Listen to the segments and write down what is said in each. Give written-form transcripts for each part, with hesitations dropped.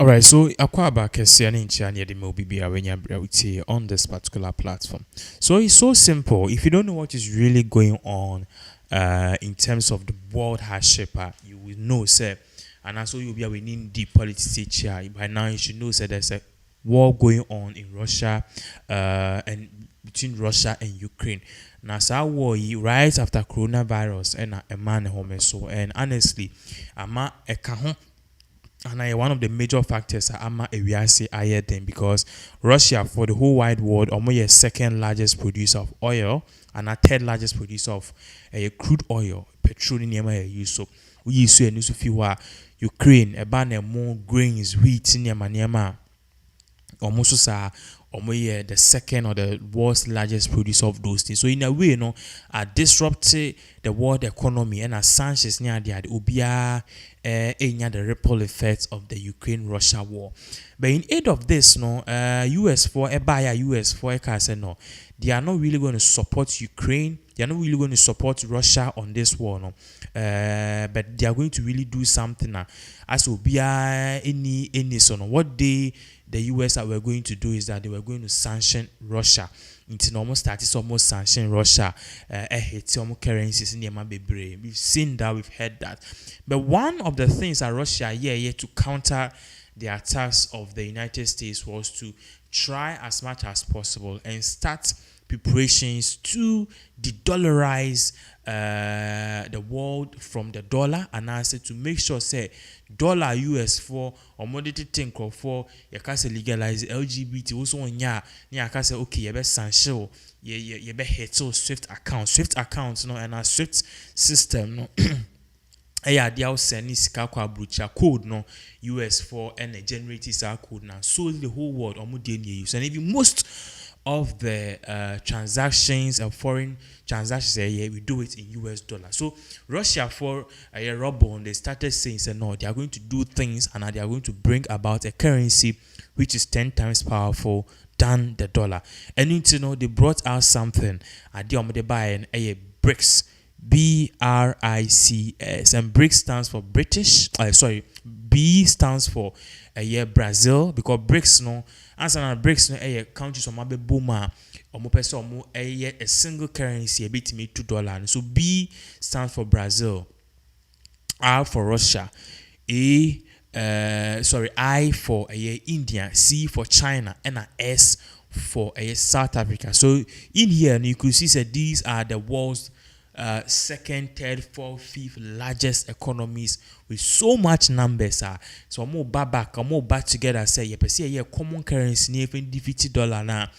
All right, so Akwaba Kesiani Nchiani the Mobibia when you're on this particular platform. So it's so simple. If you don't know what is really going on in terms of the world hardship, you will know, sir. And also you'll be winning the politics here. By now you should know, sir, there's a war going on in Russia and between Russia and Ukraine. Now, so war right after coronavirus and a man home so and honestly, I'm a and one of the major factors are awiase aye then because Russia for the whole wide world almost second largest producer of oil and a third largest producer of crude oil, petroleum use so we use to use few Ukraine a ban more grains, wheat in almost the second or the world's largest producer of those things. So in a way, you know, disrupted the world economy and as sanctions near the ubia the ripple effects of the Ukraine-Russia war. But in aid of this, no, US for a buyer, US for a car said no, they are not really going to support Ukraine. They are not really going to support Russia on this war, no. But they are going to really do something as ubia any so no. What the US were going to do is that they were going to sanction Russia. It's almost sanction Russia. Hit currencies in the We've seen that, we've heard that. But one of the things that Russia to counter the attacks of the United States was to try as much as possible and start preparations to de-dollarize the world from the dollar, and I said to make sure say dollar US for or modernity think for you can say legalize LGBT also on ya can say okay you be sanction you be hit so Swift accounts no and a Swift system no they are sending sika code no US for and generate this code now so the whole world use and even most of the transactions and foreign transactions we do it in US dollars. So Russia for a rubber they started saying no, they are going to do things and they are going to bring about a currency which is 10 times powerful than the dollar. And you know they brought out something at the buy a BRICS, BRICS, and BRICS stands for British. B stands for Brazil because BRICS no answer na BRICS no countries on mabe booma or person a single currency a bit me $2. So B stands for Brazil, R for Russia, I for India, C for China, and S for South Africa. So in here you could see that these are the world's second, third, fourth, fifth largest economies with so much numbers so more back together say a common currency near $50 now.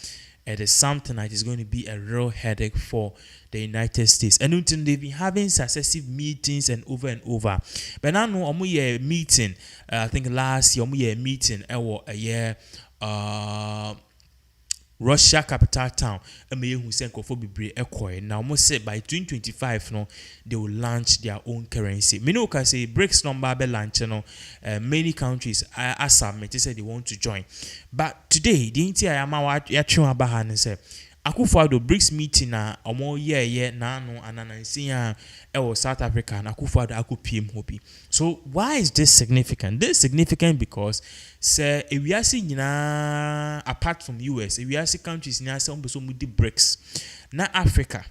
It is something that is going to be a real headache for the United States. And until they've been having successive meetings and over. But now no meeting. I think last year meeting a year Russia capital town who sent Akuffo now almost said by 2025 no they will launch their own currency. Many can say BRICS number be launch many countries they said they want to join. But today the entire say Akuffo Addo BRICS meeting na omo na no ananansia South Africa and Akuffo Addo PM hopi. So why is this significant? This is significant because say we are seeing apart from US, we are seeing countries na some the BRICS na Africa.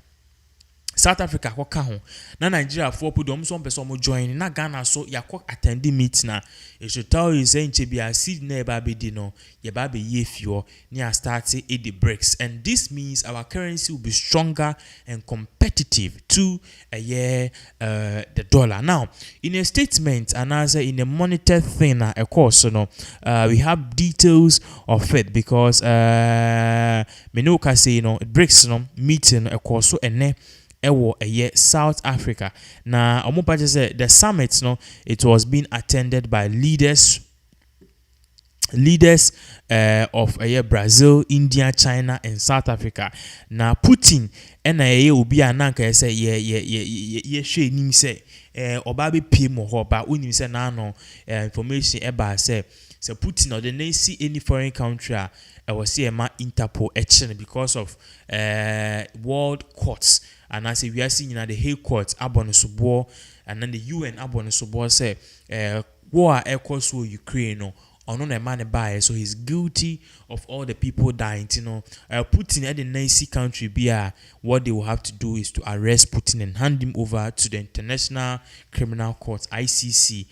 South Africa kwaka ho na Nigeria for put them some person join na Ghana so yakwa attend the meet na it should tell you say nche bia seed na eba be di no ye ba be ye fio near start the BRICS, and this means our currency will be stronger and competitive to the dollar. Now in a statement and as in a monetary thing of course we have details of it because Menoka say BRICS meeting of course so South Africa. Now, the summit, it was being attended by leaders of Brazil, India, China, and South Africa. Now, Putin and Obi Ananka say she nim say Obabi PM or but unim say no information about say Putin or the nation any foreign country was see Interpol action because of world courts. And as we are seeing the Hague Court, Abonosubo, and then the UN Abonosubo say war equals Ukraine on a man buy, so he's guilty of all the people dying. Putin at the Nazi country what they will have to do is to arrest Putin and hand him over to the International Criminal Court (ICC)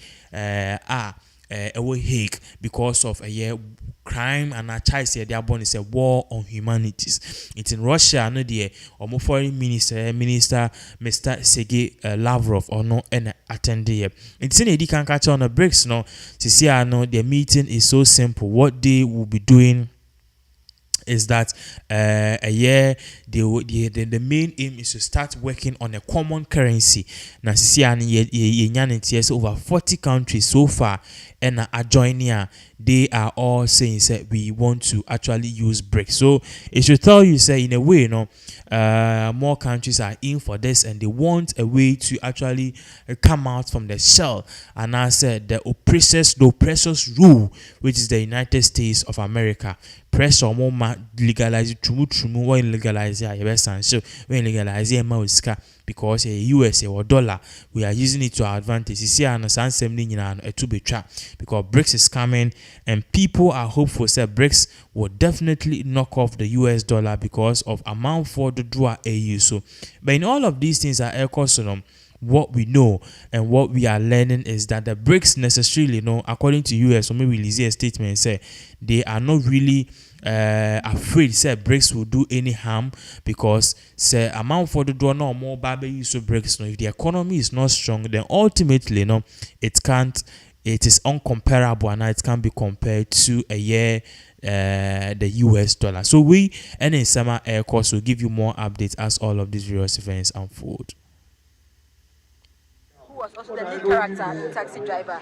Hague because of a crime and a child said they are born is a war on humanities. It's in Russia, no dear, or foreign minister Mr. Sergei Lavrov or no and attend here. It's in a can catch on the BRICS no. To see I know the meeting is so simple. What they will be doing is that the main aim is to start working on a common currency. Now, over 40 countries so far and are joining. They are all saying that we want to actually use BRICS. So it should tell you, say, in a way, more countries are in for this and they want a way to actually come out from the shell. And I said the oppressors rule, which is the United States of America. Pressure more legalize trumu when legalize so when legalize because a US or dollar we are using it to our advantage. You see, and a to be trapped because BRICS is coming and people are hopeful that BRICS will definitely knock off the US dollar because of amount for the draw AU. So, but in all of these things are what we know and what we are learning is that the BRICS necessarily, according to US, or maybe release a statement say they are not really afraid say BRICS will do any harm because say amount for the door no more baby so BRICS. If the economy is not strong, then ultimately it can't. It is uncomparable and it can be compared to the US dollar. So we and in summer air course will give you more updates as all of these various events unfold. Was also the lead character in Taxi Driver.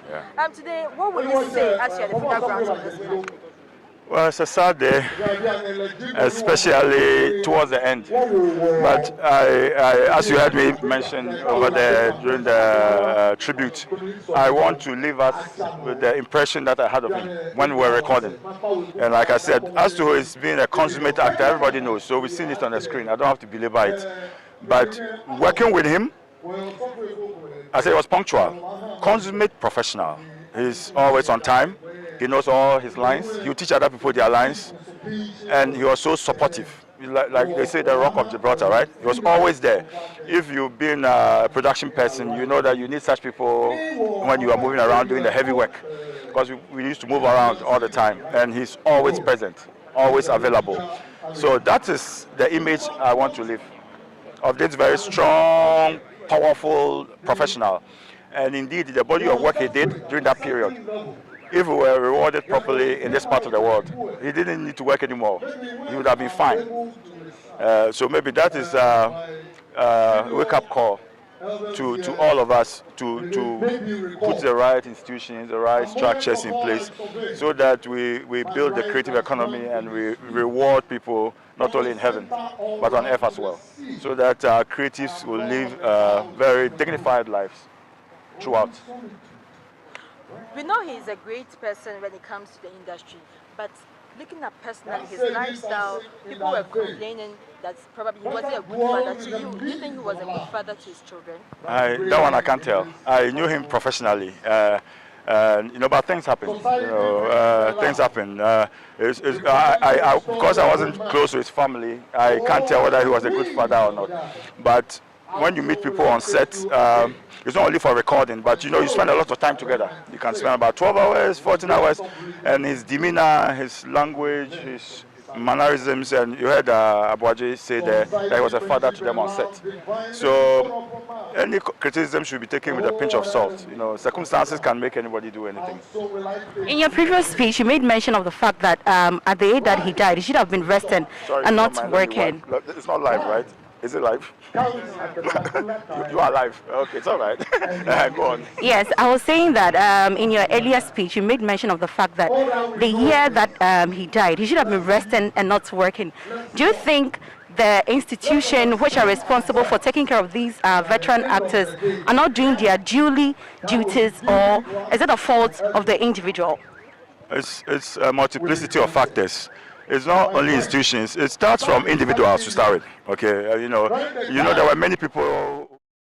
Today, what will you say as you are the focal grounds of this film? Well, it's a sad day, especially towards the end. But as you heard me mention over there during the tribute, I want to leave us with the impression that I had of him when we were recording. And like I said, as to his being a consummate actor, everybody knows. So we've seen it on the screen. I don't have to belabor it. But working with him, I said he was punctual, consummate professional. He's always on time. He knows all his lines. He'll teach other people their lines. And he was so supportive. Like they say, the Rock of Gibraltar, right? He was always there. If you've been a production person, you know that you need such people when you are moving around doing the heavy work. Because we used to move around all the time. And he's always present, always available. So that is the image I want to leave of this very strong, powerful professional. And indeed, the body of work he did during that period, if we were rewarded properly in this part of the world, he didn't need to work anymore. He would have been fine. So maybe that is a wake-up call to all of us to put the right institutions, the right structures in place so that we build the creative economy and we reward people not only in heaven but on earth as well, so that our creatives will live very dignified lives throughout. We know he's a great person when it comes to the industry, but looking at personally his lifestyle, people were complaining that probably he wasn't a good father to you. Do you think he was a good father to his children? That one I can't tell. I knew him professionally. But things happen. Things happen. Because I wasn't close to his family, I can't tell whether he was a good father or not. But when you meet people on set, it's not only for recording, but you spend a lot of time together. You can spend about 12 hours, 14 hours, and his demeanor, his language, his mannerisms, and you heard Abuaji say that he was a father to them on set. So any criticism should be taken with a pinch of salt. Circumstances can make anybody do anything. In your previous speech, you made mention of the fact that at the age that he died, he should have been resting and not working. It's not live, right? Is it live? You are live. Okay, it's all right. Go on. Yes, I was saying that in your earlier speech, you made mention of the fact that the year that he died, he should have been resting and not working. Do you think the institution which are responsible for taking care of these veteran actors are not doing their duties, or is it a fault of the individual? It's a multiplicity of factors. It's not only institutions. It starts from individuals to start with. Okay, there were many people